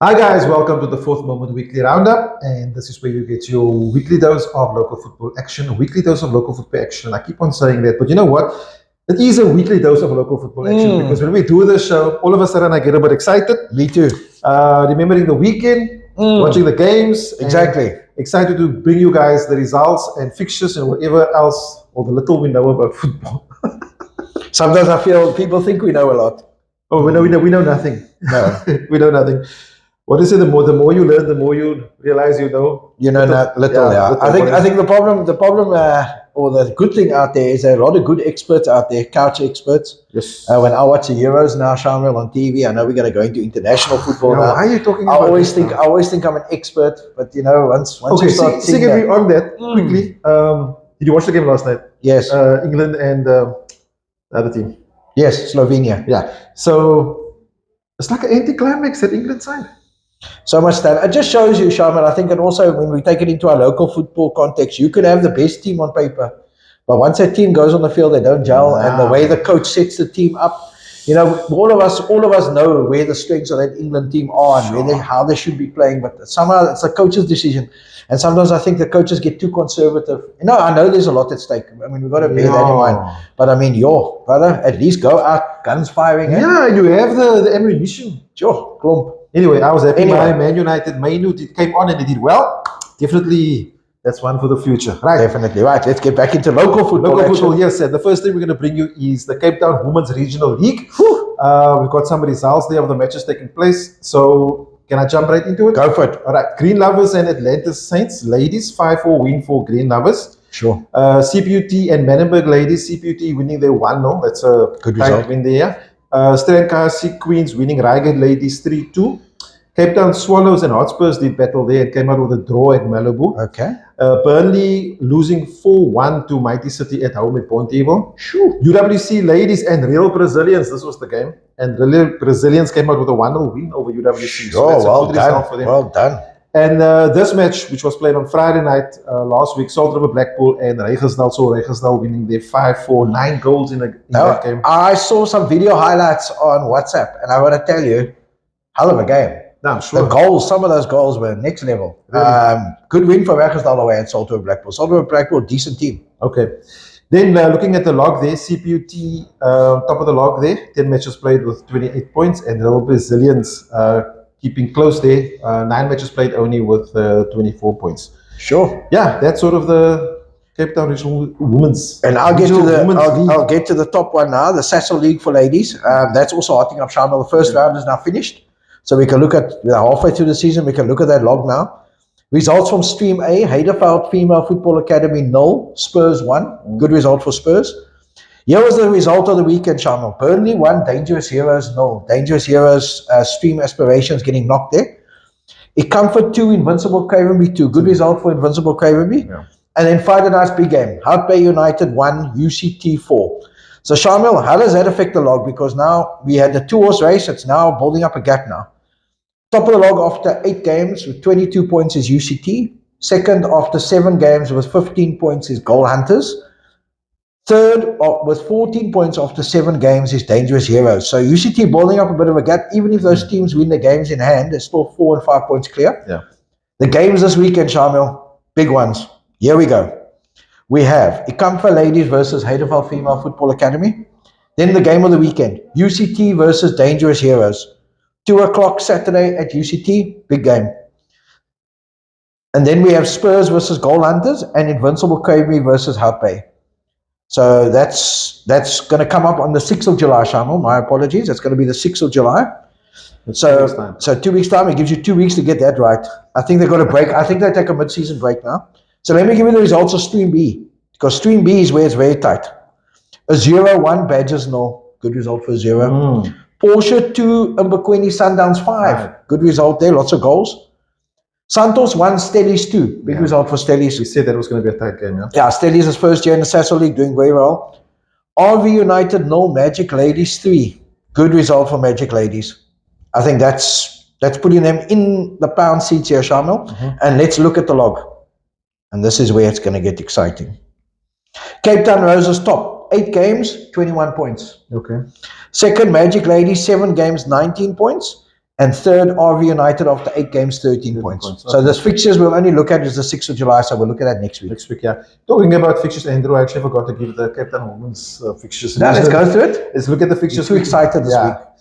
Hi guys, welcome to the Fourth Moment Weekly Roundup, and this is where you get your weekly dose of local football action. Weekly dose of local football action. I keep on saying that, but you know what? It is a weekly dose of local football action because when we do this show, all of a sudden I get a bit excited. Me too. Remembering the weekend, watching the games, Exactly. excited to bring you guys the results and fixtures and whatever else or the little we know about football. Sometimes I feel people think we know a lot. Oh, we know nothing. No. We know nothing. What is it? The more you learn, the more you realize you know. You know, little. I think the problem, or the good thing out there is there are a lot of good experts out there, couch experts. Yes. When I watch the Euros now, Shamiel, on TV, I know we're going to go into international football now. Why are you talking I about always this think I'm an expert, but you know, once okay, you start seeing secondly, on that, quickly, did you watch the game last night? yes, England and the other team. yes, Slovenia. Yeah. So it's like an anticlimax that England side. So much time. It just shows you, Shamiel, I think, and also when we take it into our local football context, you can have the best team on paper, but once that team goes on the field, they don't gel, and the way the coach sets the team up, you know, all of us know where the strengths of that England team are and how they should be playing, but somehow it's the coach's decision. And sometimes I think the coaches get too conservative. You know, I know there's a lot at stake. I mean, we've got to bear that in mind. But I mean, brother, at least go out, guns firing. Yeah, you have the ammunition. Sure, clump. Anyway, I was happy my Man United it came on and it did well. Definitely, that's one for the future. Right. Definitely, right. Let's get back into local football. Local football, yes. And the first thing we're going to bring you is the Cape Town Women's Regional League. We've got some results there of the matches taking place. So, can I jump right into it? Go for it. All right. Green Lovers and Atlantis Saints. Ladies, 5-4 win for Green Lovers. Sure. CPUT and Manenberg Ladies. CPUT winning their 1-0. That's a good result. Win there. Strankasi Queens winning Reigate Ladies 3-2. Cape Town Swallows and Hotspurs did battle there and came out with a draw at Malibu. Okay. Burnley losing 4-1 to Mighty City at home at Point Table. Sure. UWC Ladies and Real Brazilians, this was the game. And Real Brazilians came out with a 1-0 win over UWC. Sure, so that's well a good done. result for them. Well done. And this match, which was played on Friday night last week, Salt River Blackpool and Reigersdal. So Reigersdal winning their 5-4, 9 goals in that game. I saw some video highlights on WhatsApp, and I want to tell you, hell of a game. No, I'm sure. The goals, some of those goals were next level. Really? Good win for Reigersdal away at Salt River Blackpool. Salt River Blackpool, decent team. Okay. Then looking at the log there, CPUT, top of the log there, 10 matches played with 28 points, and Real Brazilians keeping close there, 9 matches played only with 24 points. Sure. Yeah, that's sort of the Cape Town Regional Women's. And I'll get to the top one now, the Sasol League for ladies. That's also hotting up Shamiel. The first round is now finished. So we can look at, halfway through the season, we can look at that log now. Results from Stream A, Heiderveld Female Football Academy 0, Spurs 1. Good result for Spurs. Here was the result of the weekend, Shamiel. Burnley 1, Dangerous Heroes 0. Dangerous Heroes Stream Aspirations getting knocked there. Comfort 2, Invincible Cravenby 2. Good result for Invincible Cravenby. Yeah. And then Friday night's big game. Hout Bay United 1, UCT 4. So Shamiel, how does that affect the log? Because now we had the 2-horse race. It's now building up a gap now. Top of the log after 8 games with 22 points is UCT. Second after 7 games with 15 points is Goal Hunters. Third with 14 points after 7 games is Dangerous Heroes. So UCT building up a bit of a gap. Even if those teams win the games in hand, they're still 4 and 5 points clear. Yeah. The games this weekend, Shamiel, big ones. Here we go. We have Ikamfa Ladies versus Heiderveld Female Football Academy. Then the game of the weekend, UCT versus Dangerous Heroes. 2 o'clock Saturday at UCT, big game. And then we have Spurs versus Goal Hunters and Invincible Cravenby versus Hout Bay. So that's going to come up on the 6th of July, Shamiel. My apologies. That's going to be the 6th of July. So 2 weeks' time. It gives you 2 weeks to get that right. I think they've got a break. I think they take a mid-season break now. So let me give you the results of Stream B. Because Stream B is where it's very tight. A 0-1, Badgers 0. Good result for 0. Porsche 2, Pequeno Sundowns 5. Good result there, lots of goals. Santos 1, Stellies 2. Big result for Stellies. We said that was going to be a tight game, yeah? Yeah, Stellies is first year in the Sasol League, doing very well. RV United 0, Magic Ladies 3. Good result for Magic Ladies. I think that's putting them in the pound seats here, Shamiel. And let's look at the log. And this is where it's going to get exciting. Cape Town Roses top. 8 games, 21 points. Okay. Second, Magic Ladies, 7 games, 19 points. And third, RV United after 8 games, 13 points. points. So the fixtures we'll only look at is the 6th of July, so we'll look at that next week. Next week, yeah. Talking about fixtures, Andrew, I actually forgot to give the Cape Town Women's fixtures. Now let's go through it. Let's look at the fixtures. I'm too excited this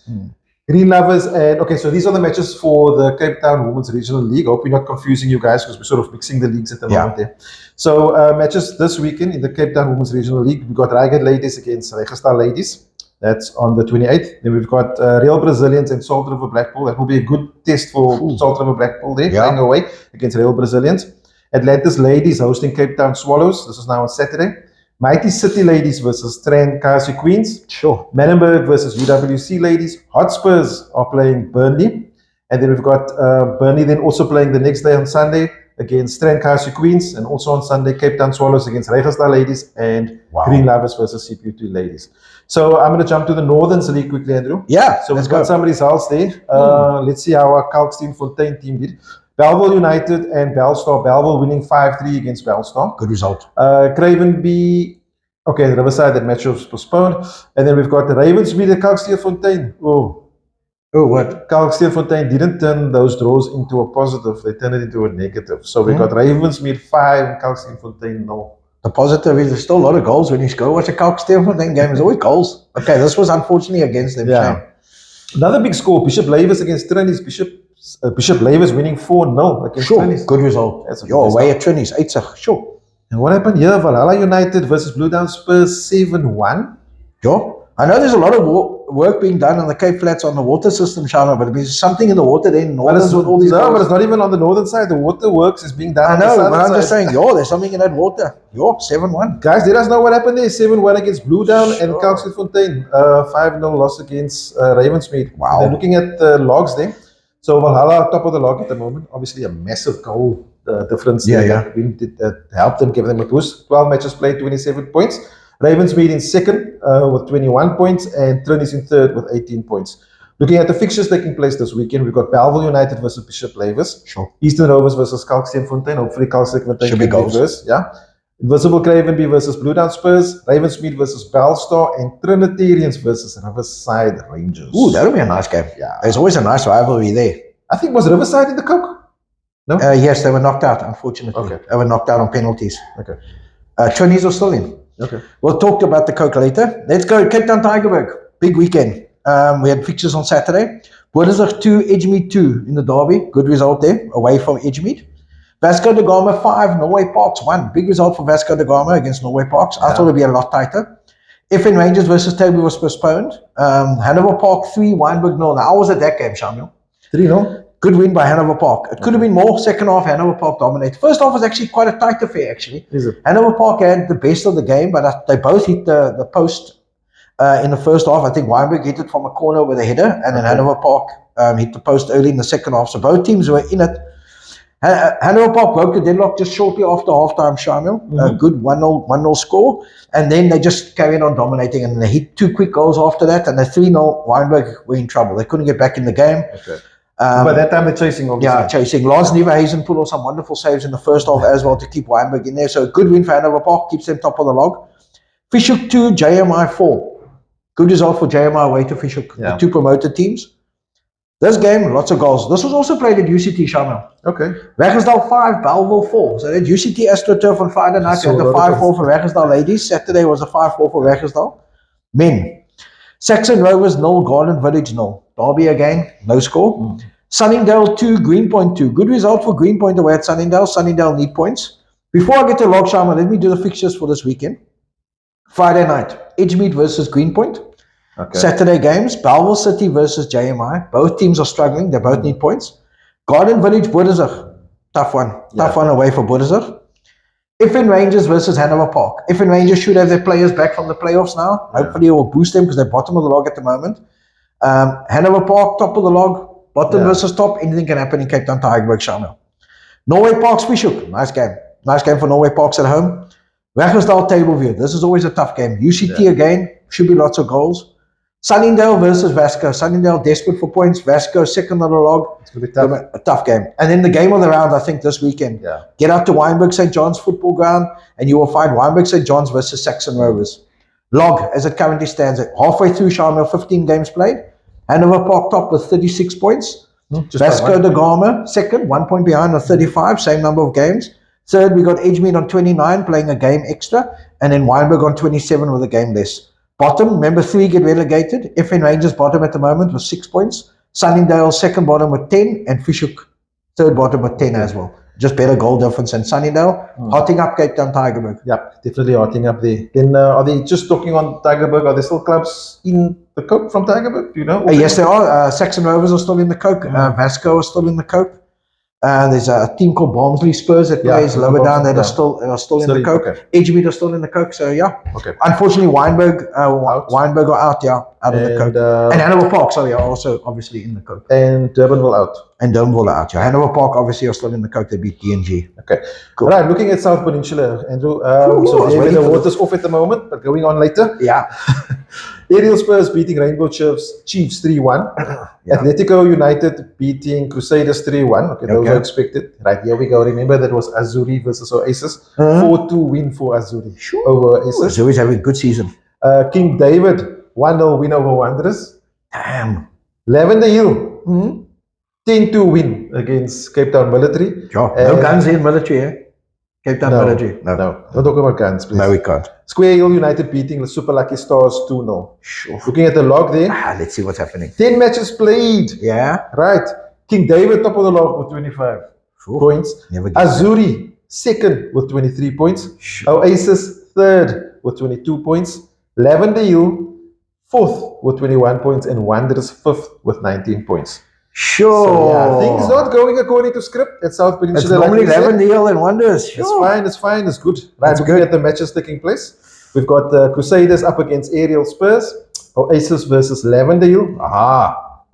week. Green Lovers, and okay, so these are the matches for the Cape Town Women's Regional League. Hope we're not confusing you guys because we're sort of mixing the leagues at the moment there. So matches this weekend in the Cape Town Women's Regional League, we've got Reigate Ladies against Registar Ladies. That's on the 28th. Then we've got Real Brazilians and Salt River Blackpool. That will be a good test for Salt River Blackpool there, playing away against Real Brazilians. Atlantis Ladies hosting Cape Town Swallows. This is now on Saturday. Mighty City Ladies versus Strand Kasi Queens. Sure. Menenberg versus UWC Ladies. Hotspurs are playing Burnley. And then we've got Burnley then also playing the next day on Sunday against Strand Kasi Queens. And also on Sunday, Cape Town Swallows against Registar Ladies and Green Lovers versus CPU2 Ladies. So I'm going to jump to the Northerns League quickly, Andrew. Yeah. So we've got some results there. Let's see how our Kalksteenfontein team did. Bellville United and Bellstar. Bellville winning 5-3 against Bellstar. Good result. Cravenby, okay, the Riverside, that match was postponed. And then we've got the Ravensmead and Kalksteenfontein. Oh, what? Kalksteenfontein didn't turn those draws into a positive. They turned it into a negative. So we've got Ravensmead 5 and Kalksteenfontein 0. The positive is there's still a lot of goals when you score. What's a Kalksteenfontein game? There's always goals. Okay, this was unfortunately against them. Yeah. Another big score, Bishop Lavis against Trinis. Bishop Lavis winning 4-0 against Trinis. Good result. You're away at Trinis, 8-6. Sure. And what happened here? Valhalla United versus Blue Down Spurs 7-1. Sure. I know there's a lot of work being done on the Cape Flats on the water system, Shamiel, but there's something in the water there in Northern with all these. No, but it's not even on the northern side. The water works is being done. I know, but I'm just saying, there's something in that water. 7-1. Guys, let us know what happened there. 7-1 against Blue Down and Kalksteenfontein. 5-0 loss against Ravensmead. Wow. They're looking at the logs there. So Valhalla top of the log at the moment. Obviously a massive goal difference there. That helped them, give them a boost. 12 matches played, 27 points. Ravensmead in second with 21 points and Trinis in third with 18 points. Looking at the fixtures taking place this weekend, we've got Bellville United versus Bishop Lavis. Sure. Eastern Rovers versus Kalksteenfontein. Hopefully Kalksteenfontein should be goals. First, Invisible Cravenby versus Blue Down Spurs. Ravensmead versus Bellstar and Trinitarians versus Riverside Rangers. Ooh, that'll be a nice game. Yeah. There's always a nice rivalry there. I think was Riverside in the Coke? No? Yes, they were knocked out, unfortunately. Okay. They were knocked out on penalties. Okay. Trinis are still in. Okay. We'll talk about the Coke later. Let's go Cape Town Tigerberg. Big weekend. We had fixtures on Saturday. Boerdersdorp 2, Edgemead 2 in the derby. Good result there, away from Edgemead. Vasco da Gama 5, Norway Parks 1. Big result for Vasco da Gama against Norway Parks. I thought it would be a lot tighter. FN Rangers versus Toby was postponed. Hanover Park 3, Wynberg 0. Now, I was at that game, Shamiel. 3-0. Good win by Hanover Park. It could have been more. Second half, Hanover Park dominated. First half was actually quite a tight affair, actually. Is it? Hanover Park had the best of the game, but they both hit the post in the first half. I think Wynberg hit it from a corner with a header, and then Hanover Park hit the post early in the second half. So both teams were in it. Hanover Park broke the deadlock just shortly after halftime, Shamiel. A good 1-0 score. And then they just carried on dominating, and they hit 2 quick goals after that, and the 3-0 Wynberg were in trouble. They couldn't get back in the game. Okay. By that time they're chasing, obviously. Yeah, chasing. Lars Neverhazen put on some wonderful saves in the first half as well to keep Wynberg in there. So a good win for Hanover Park, keeps them top of the log. Fishhook 2, JMI 4. Good result for JMI away to Fishhook, the 2 promoted teams. This game, lots of goals. This was also played at UCT, Shamiel. Okay. Regisdal 5, Bellville 4. So at UCT AstroTurf on Friday night, we had the 5-4 for Regisdal ladies. Saturday was a 5-4 for Regisdal men. Saxon Rovers 0, Garden Village 0. Derby again, no score. Sunningdale 2, Greenpoint 2. Good result for Greenpoint away at Sunningdale. Sunningdale need points. Before I get to log, Shama, let me do the fixtures for this weekend. Friday night, Edgemead versus Greenpoint. Okay. Saturday games, Bellville City versus JMI. Both teams are struggling. They both need points. Garden Village, Boerdersdorp. Tough one. Tough one away for Boerdersdorp. FN Rangers versus Hanover Park. FN Rangers should have their players back from the playoffs now. Hopefully it will boost them because they're bottom of the log at the moment. Hanover Park, top of the log. Bottom versus top. Anything can happen in Cape Town Tigerberg, Shamiel. Norway Parks, Fishhook. Nice game. Nice game for Norway Parks at home. Regisdal Tableview. This is always a tough game. UCT again. Should be lots of goals. Sunningdale versus Vasco. Sunningdale desperate for points. Vasco second on the log. It's going to be tough. A tough game. And then the game of the round, I think, this weekend. Get out to Wynberg St. John's football ground and you will find Wynberg St. John's versus Saxon Rovers. Log, as it currently stands, halfway through, Shamiel, 15 games played. Hanover Park top with 36 points. Just Vasco da Gama, second, 1 point behind on 35, same number of games. Third, we got Edgemead on 29, playing a game extra. And then Weinberg on 27 with a game less. Bottom, remember 3 get relegated. FN Rangers bottom at the moment with 6 points. Sunningdale second bottom with 10. And Fishhook third bottom with 10 as well. Just better goal difference than Sunningdale. Hotting up Cape Town Tigerberg. Yep, definitely hotting up there. Then are they just talking on Tigerberg? Are there still clubs in the Coke from Tigerberg? Do you know? Yes, there are. Saxon Rovers are still in the Coke. Vasco are still in the Coke. There's a team called Barnsley Spurs that plays lower down that are still in the Coke. Okay. Edgemead are still in the Coke, so yeah. Okay. Unfortunately, Weinberg are out of the Coke. And Hanover Park, are also obviously in the Coke. And Durbanville out. And Durbanville are out, yeah. Hanover Park obviously are still in the Coke. They beat DNG. Okay. Cool. Right, looking at South Peninsula, Andrew. So the water's off at the moment, but going on later. Yeah. Aerial Spurs beating Rainbow Chiefs 3-1. Yeah. Atletico United beating Crusaders 3-1. Okay, those are expected. Right, here we go. Remember that was Azuri versus Oasis. 4-2 win for Azuri over Oasis. Azuri's having a good season. King David 1-0 win over Wanderers. Damn. Lavender Hill 10-2 win against Cape Town Military. Sure. No guns in military, eh? Cape Town Military. No. Don't talk about guns, please. No, we can't. Square Hill United beating the Super Lucky Stars 2-0. Sure. Looking at the log there. Let's see what's happening. 10 matches played. Yeah. Right. King David top of the log with 25 points. Azuri second with 23 points. Sure. Oasis third with 22 points. Lavender Hill fourth with 21 points. And Wanderers fifth with 19 points. Sure. So, yeah, things not going according to script at South Peninsula. It's normally Lavender Hill and Wanderers. Sure. It's fine, it's good. Right, looking at the matches taking place. We've got Crusaders up against Aerial Spurs. Oasis versus Lavender Hill.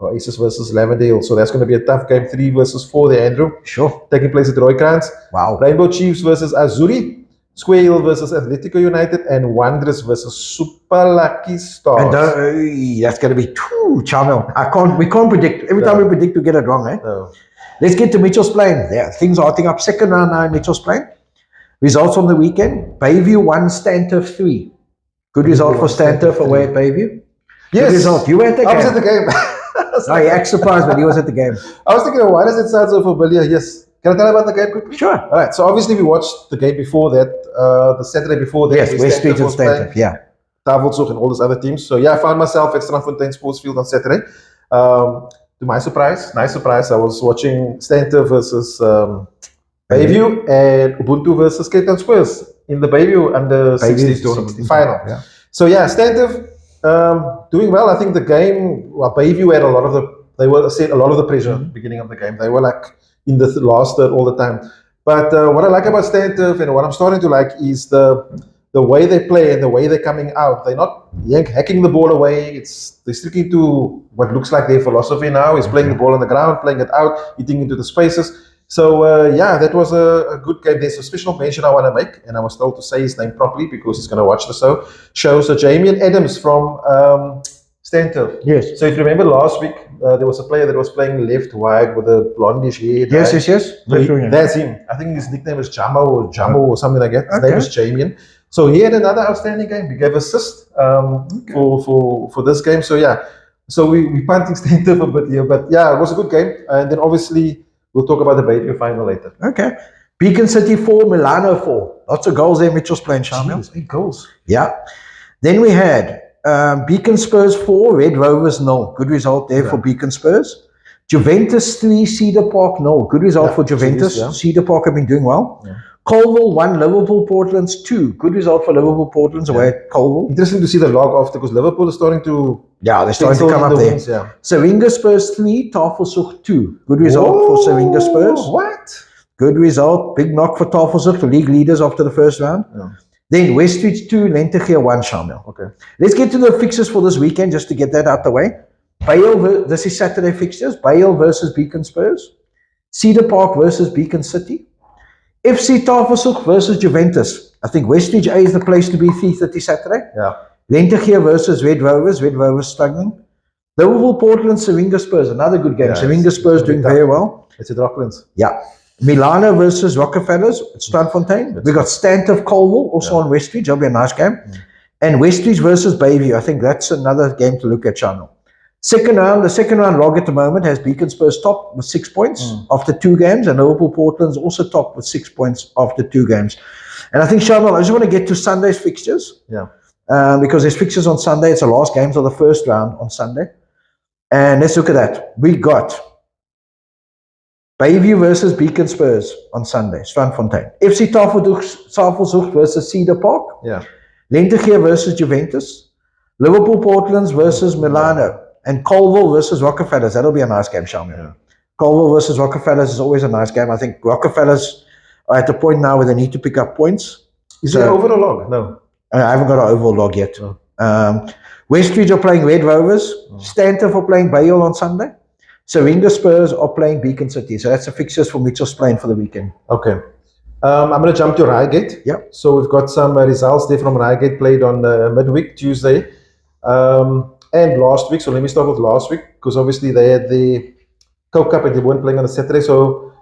Oasis versus Lavender Hill. So that's going to be a tough game. 3 versus 4 there, Andrew. Sure. Taking place at Roykrans. Wow. Rainbow Chiefs versus Azuri. Square Hill versus Atletico United. And Wanderers versus Super Lucky Stars. And that's going to be too Shamiel. We can't predict. Every time we predict, we get it wrong, eh? No. Let's get to Mitchell's Plain. Yeah, things are hotting up. Second round now in Mitchell's Plain. Results on the weekend. Bayview 1, Stanturf 3. Good result for Stanturf away at Bayview. Yes. Good result. You were at the game. I was at the game. No, he acted surprised, but he was at the game. I was thinking, why does it sound so familiar? Yes. Can I tell you about the game quickly? Sure. All right. So obviously we watched the game before that, the Saturday before that. Yes, West Street and Stanturf, yeah. Tafelzug and all those other teams. So yeah, I found myself at Strandfontein Sports Field on Saturday. To my surprise, nice surprise, I was watching Stanturf versus Bayview and Ubuntu versus Cape Town Spurs in the Bayview under 60 tournament final. Yeah. So yeah, Stanturf doing well. I think the game, Bayview had a lot of the pressure at the beginning of the game. They were like in the last third all the time. But what I like about Stanturf and what I'm starting to like is the way they play and the way they're coming out. They're not hacking the ball away. They're sticking to what looks like their philosophy now. Is playing the ball on the ground, playing it out, hitting into the spaces. So yeah, that was a good game. There's a special mention I want to make, and I was told to say his name properly because he's going to watch the show. So Shamiel Adams from Stanturf. Yes. So if you remember last week, there was a player that was playing left wide with a blondish hair. Yes. That's him. I think his nickname is Jamo or something like that. His name is Shamiel. So he had another outstanding game. He gave assist for this game. So yeah, so we punting Stanturf a bit here, but yeah, it was a good game. And then obviously we'll talk about the Bayview final later. Okay. Beacon City 4, Milano 4. Lots of goals there. Mitchell's playing, Shamiel. 8 goals. Yeah. Then we had Beacon Spurs 4, Red Rovers 0. Good result there for Beacon Spurs. Juventus 3, Cedar Park 0. Good result for Juventus. Cedar Park have been doing well. Yeah. Colville 1, Liverpool Portland's 2. Good result for Liverpool Portland's away at Colville. Interesting to see the log after because Liverpool is starting to... Yeah, they're starting to come up there. Saringa Spurs 3, Tafelzug 2. Good result for Saringa Spurs. What? Good result. Big knock for Tafelzug, the league leaders after the first round. Yeah. Then West Street 2, Lentegeur 1, Shamiel. Okay. Let's get to the fixtures for this weekend just to get that out the way. Bale, this is Saturday fixtures. Bale versus Beacon Spurs. Cedar Park versus Beacon City. FC Tafelzug versus Juventus. I think Westridge A is the place to be 3:30 Saturday. Yeah. Lentegeur versus Red Rovers. Red Rovers struggling. Liverpool Portland, Saringa Spurs. Another good game. Saringa Spurs doing very well. It's at Rocklands. Yeah. Milano versus Rockefellers at Strandfontein. We got Stanturf Colville also on Westridge. That'll be a nice game. And Westridge versus Bayview. I think that's another game to look at, Shamiel. The second round log at the moment has Beacon Spurs top with 6 points after 2 games, and Liverpool Portland's also top with 6 points after 2 games. And I think, Shamiel, I just want to get to Sunday's fixtures. Yeah. Because there's fixtures on Sunday. It's the last games of the first round on Sunday. And let's look at that. We got Bayview versus Beacon Spurs on Sunday, Strandfontein. FC Tafelhoek versus Cedar Park. Yeah. Lentegeur versus Juventus. Liverpool Portlands versus Milano. And Colville versus Rockefellers. That'll be a nice game, Shamiel. Yeah. Colville versus Rockefellers is always a nice game. I think Rockefellers are at the point now where they need to pick up points. Is it over or log? No. I haven't got an overall log yet. Oh. Westridge are playing Red Rovers. Stanton are playing Bale on Sunday. Syringa Spurs are playing Beacon City. So that's the fixtures for Mitchell's playing for the weekend. Okay. I'm going to jump to Reigate. Yeah. So we've got some results there from Reigate played on midweek, Tuesday. And last week. So let me start with last week, because obviously they had the Coke Cup and they weren't playing on the Saturday. So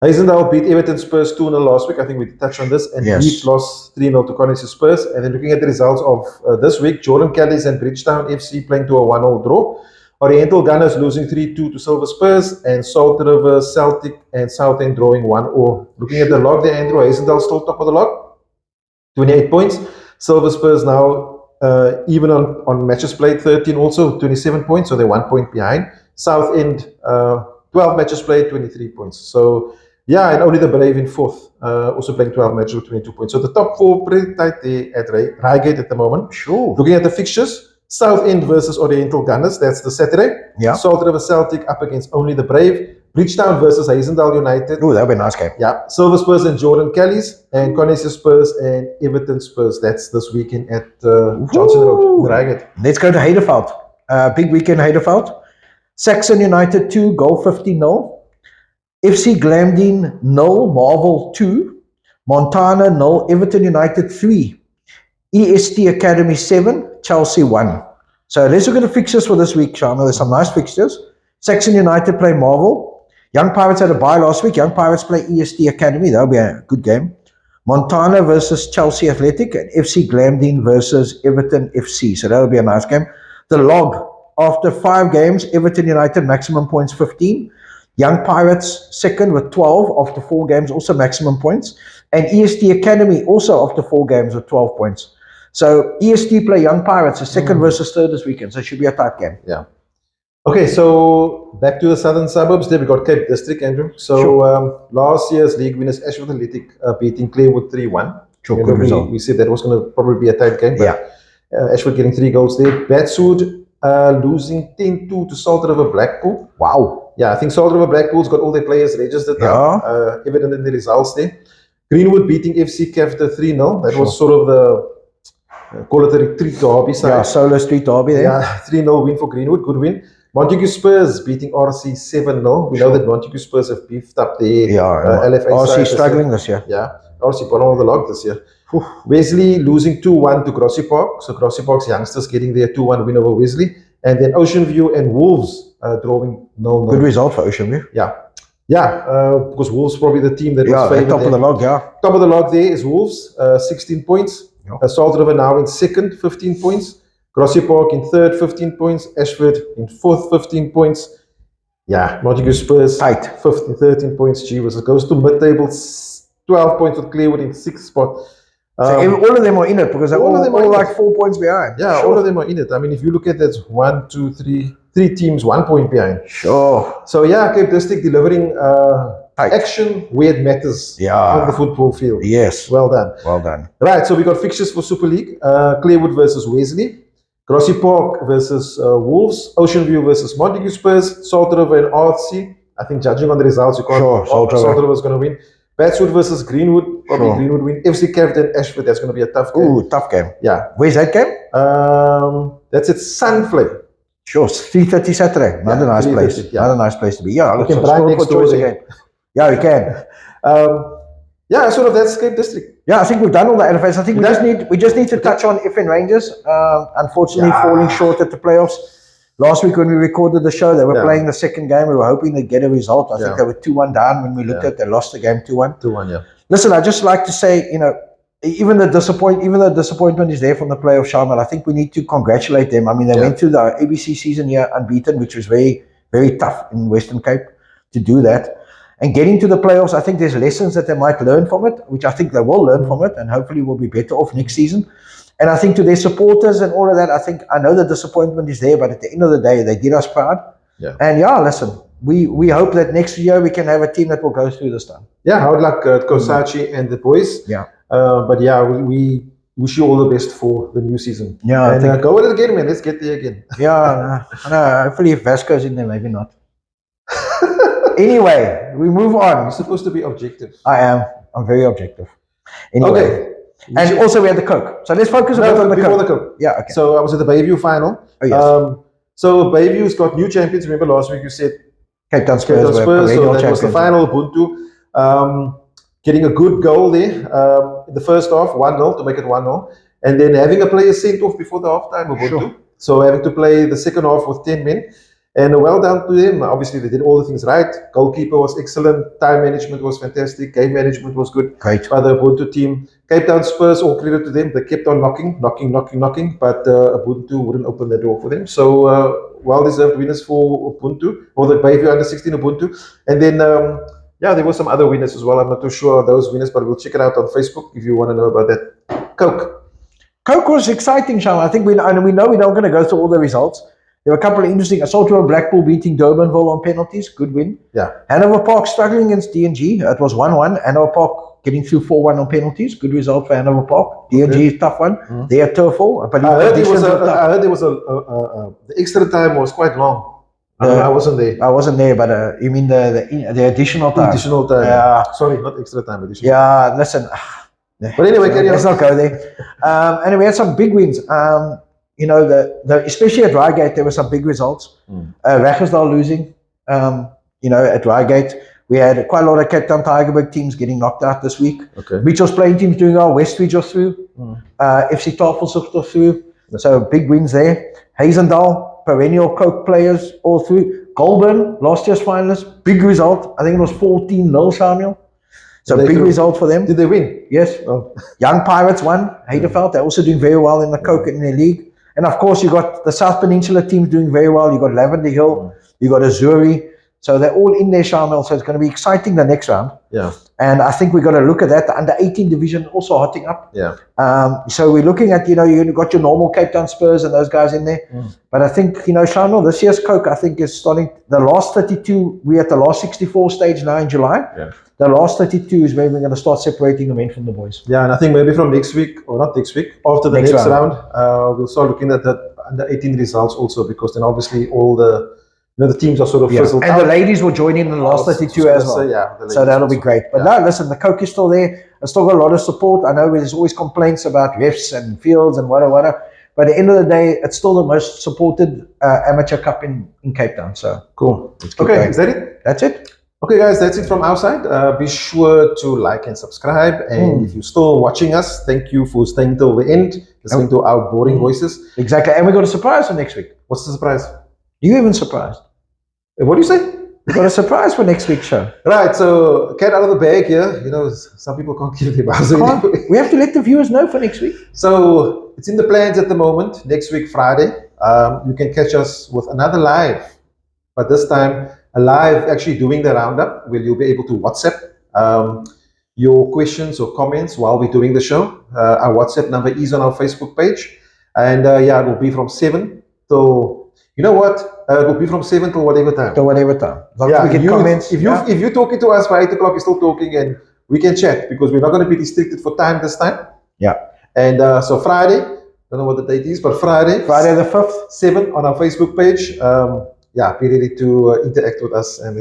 Hazendale beat Everton Spurs 2-0 last week. I think we touched on this. And Leeds lost 3-0 to Connaught Spurs. And then looking at the results of this week, Jordan Kelly's and Bridgetown FC playing to a 1-0 draw. Oriental Gunners losing 3-2 to Silver Spurs, and Salt River, Celtic and Southend drawing 1-0. Looking at the log there, Andrew, Hazendale still top of the log, 28 points. Silver Spurs now even on matches played, 13 also, 27 points, so they're 1 point behind. Southend, 12 matches played, 23 points. So, yeah, and only the Brave in fourth, also playing 12 matches with 22 points. So the top 4 pretty tight there at Reigate at the moment. Sure. Looking at the fixtures, Southend versus Oriental Gunners, that's the Saturday. Yeah. Salt River Celtic up against only the Brave. Bridgetown versus Hazendale United. Oh, that'll be a nice game. Yeah. Silver Spurs and Jordan Kelly's, and Connaught Spurs and Everton Spurs. That's this weekend at Johnson Road, Reigate. Let's go to Heideveld. Big weekend, Heideveld. Saxon United 2, goal 50-0. FC Glamdene 0, Marvel 2. Montana 0, Everton United 3. EST Academy 7, Chelsea 1. So let's look at the fixtures for this week, Shana. There's some nice fixtures. Saxon United play Marvel. Young Pirates had a bye last week. Young Pirates play EST Academy. That'll be a good game. Montana versus Chelsea Athletic, and FC Glamdene versus Everton FC. So that'll be a nice game. The log, after 5 games, Everton United maximum points 15. Young Pirates second with 12 after 4 games, also maximum points. And EST Academy also after 4 games with 12 points. So EST play Young Pirates, a second versus third this weekend. So it should be a tight game. Yeah. Okay, so back to the southern suburbs. There we got Cape District, Andrew. So last year's league winners, Ashford Athletic beating Clearwood 3-1. Sure, good result. We said that was going to probably be a tight game. But Ashford getting 3 goals there. Batswood losing 10-2 to Salt River Blackpool. Wow. Yeah, I think Salt River Blackpool's got all their players registered now. Evident in the results there. Greenwood beating FC Cafta 3-0. That was sort of the, call it a retreat derby. Yeah, solo street derby there. Yeah, 3-0 win for Greenwood. Good win. Montague Spurs beating RC 7-0. We know that Montague Spurs have beefed up their LFA RC struggling this year. Yeah, RC put on the log this year. Wesley losing 2-1 to Grassy Park. So Grassy Park's youngsters getting their 2-1 win over Wesley. And then Ocean View and Wolves drawing 0-0. Good result for Ocean View. Yeah. Yeah, because Wolves probably the team that was favored. Top of the log, Top of the log there is Wolves, 16 points. Salt River now in second, 15 points. Grassy Park in third, 15 points. Ashford in fourth, 15 points. Yeah, Montague Spurs, tight. 13 points. Gee, it goes to mid-table, 12 points with Clearwood in 6th spot. So all of them are in it because they're all like 4 points behind. Yeah, all of them are in it. I mean, if you look at that, 1, 2, 3, 3 teams, 1 point behind. Sure. So yeah, Cape District delivering action where it matters on the football field. Yes. Well done. Well done. Right, so we got fixtures for Super League. Clearwood versus Wesley. Grassy Park versus Wolves. Ocean View versus Montague Spurs. Salt River and RC. I think judging on the results, you can't. Sure, Salt River is going to win. Batswood versus Greenwood. Probably Greenwood win. FC Cafta and Ashford. That's going to be a tough game. Ooh, tough game. Yeah. Where's that game? That's at Sunflame. Sure, 3:30 Saturday. Another nice place. Another nice place to be. Yeah, you can brag next door again. Yeah, we can. Yeah, sort of that's Cape District. Yeah, I think we've done all the LFAs. I think we just need to touch on FN Rangers. Unfortunately, falling short at the playoffs. Last week when we recorded the show, they were playing the second game. We were hoping to get a result. I think they were 2-1 down when we looked at. They lost the game 2-1. 2-1, yeah. Listen, I just like to say, even the disappointment is there from the playoff, Shamiel. I think we need to congratulate them. I mean, they went through the ABC season here unbeaten, which was very, very tough in Western Cape to do that. And getting to the playoffs, I think there's lessons that they might learn from it, which I think they will learn from it, and hopefully will be better off next season. And I think to their supporters and all of that, I know the disappointment is there, but at the end of the day, they did us proud. Yeah. And listen, we hope that next year we can have a team that will go through this time. Yeah, I would like Kosachi and the boys. Yeah. But yeah, we wish you all the best for the new season. Yeah. And go with it again, man. Let's get there again. Yeah. No, hopefully if Vasco's in there, maybe not. Anyway, we move on. You're supposed to be objective. I am. I'm very objective. Anyway. Okay. And also we had the Coke. So let's focus a bit on the before Coke. the Coke. Yeah, okay. So I was at the Bayview final. Oh, yes. So Bayview's got new champions. Remember last week you said Cape Town Spurs, so that was the final. Ubuntu getting a good goal there in the first half, 1-0 to make it 1-0. And then having a player sent off before the half-time, Ubuntu. Sure. So having to play the second half with 10 men. And well done to them. Obviously, they did all the things right. Goalkeeper was excellent. Time management was fantastic. Game management was good. Great. By the Ubuntu team. Cape Town Spurs, all credit to them. They kept on knocking. But Ubuntu wouldn't open the door for them. So well-deserved winners for Ubuntu, or the Bayview Under-16 Ubuntu. And then, there were some other winners as well. I'm not too sure those winners, but we'll check it out on Facebook if you want to know about that. Coke was exciting, Sean. I think we know we're not going to go through all the results. There were a couple of interesting. I saw Blackpool beating Durbanville on penalties. Good win. Yeah. Hanover Park struggling against DNG. It was 1-1. Hanover Park getting through 4-1 on penalties. Good result for Hanover Park. DNG is tough one. Mm-hmm. They are Turfall. I heard there was the extra time was quite long. I wasn't there. I wasn't there, but you mean the additional time? Additional time. Yeah. Sorry, not extra time. Additional. Yeah. Listen. But anyway, let's not go there. And we had some big wins. Especially at Reigate, there were some big results. Raggersdal losing, at Reigate. We had quite a lot of Cape Town Tigerberg teams getting knocked out this week. Okay. Mitchell's playing teams doing well. Westridge was through. FC Tafelshoek was through. So big wins there. Hazendal, perennial Coke players, all through. Goulburn, last year's finalists. Big result. I think it was 14-0, Shamiel. So big result for them. Did they win? Yes. Oh. Young Pirates won. Heideveld, they're also doing very well in the Coke in the league. And of course, you got the South Peninsula teams doing very well. You got Lavender Hill, you got Azuri. So they're all in there, Shamiel. So it's going to be exciting the next round. Yeah. And I think we've got to look at that. The under-18 division also hotting up. Yeah. So we're looking at, you've got your normal Cape Town Spurs and those guys in there. But I think, Shamiel, this year's Coke, I think, is starting. The last 32, we're at the last 64 stage now in July. Yeah. The last 32 is where we're going to start separating the men from the boys. Yeah, and I think maybe from next week, or not next week, after the next round, we'll start looking at that under 18 results also, because then obviously all the teams are sort of fizzled out. And the ladies will join in the last 32 as well. So that'll be great. But no, listen, the Coke is still there. It's still got a lot of support. I know there's always complaints about refs and fields and whatever. But at the end of the day, it's still the most supported amateur cup in Cape Town. So cool. Okay, is that it? That's it. Okay, guys, that's it from our side. Be sure to like and subscribe. And if you're still watching us, thank you for staying till the end, listening to our boring voices. Exactly. And we got a surprise for next week. What's the surprise? You even surprised? What do you say? We got a surprise for next week's show. Right, so cat out of the bag here. Some people can't keep their mouths. We have to let the viewers know for next week. So it's in the plans at the moment. Next week, Friday, you can catch us with another live. But this time, a live actually doing the roundup, where you'll be able to WhatsApp your questions or comments while we're doing the show. Our WhatsApp number is on our Facebook page. And it will be from 7 till, it will be from 7 till whatever time. Till whatever time. We get comments. If you're talking to us by 8 o'clock, you're still talking, and we can chat, because we're not going to be restricted for time this time. Yeah. And so Friday, don't know what the date is, but Friday the 5th, 7 on our Facebook page. Be ready to interact with us, and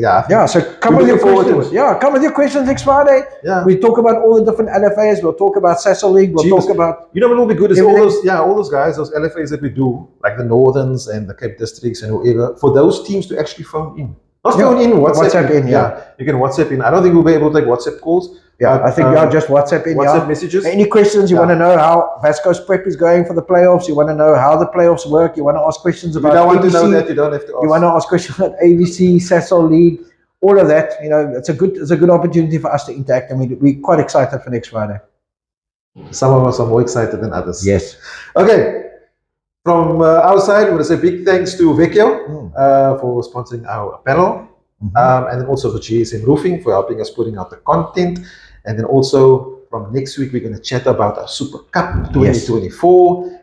so come with your questions. Come with your questions next Friday. We talk about all the different LFAs. We'll talk about Sasol League. We'll talk about. What will be good is all those guys, those LFAs that we do, like the Northerns and the Cape Districts and whoever, for those teams to actually phone in. Not phone in, WhatsApp in. You can WhatsApp in. I don't think we'll be able to take WhatsApp calls. I think just WhatsApp in. WhatsApp messages. Any questions? You want to know how Vasco's prep is going for the playoffs? You want to know how the playoffs work? You want to ask questions about. If you don't want to know that, you don't have to ask. You want to ask questions about ABC, Sasol League, all of that. It's a good opportunity for us to interact, and we're quite excited for next Friday. Some of us are more excited than others. Yes. Okay. From our side, we want to say big thanks to Vecchio for sponsoring our panel. And then also for GSM Roofing for helping us putting out the content. And then also from next week, we're going to chat about our Super Cup 2024.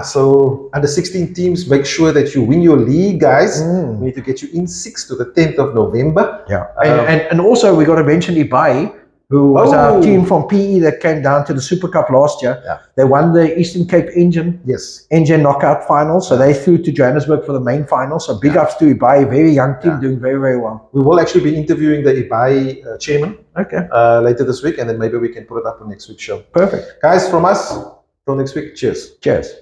So under 16 teams, make sure that you win your league, guys. We need to get you in 6th to the 10th of November. Yeah. And also, we got to mention Ibai, who was our team from PE that came down to the Super Cup last year. Yeah. They won the Eastern Cape Engine knockout final, so they flew to Johannesburg for the main final. So big ups to Ibai, very young team, doing very, very well. We will actually be interviewing the Ibai chairman later this week, and then maybe we can put it up on next week's show. Perfect. Guys, from us, till next week, cheers. Cheers.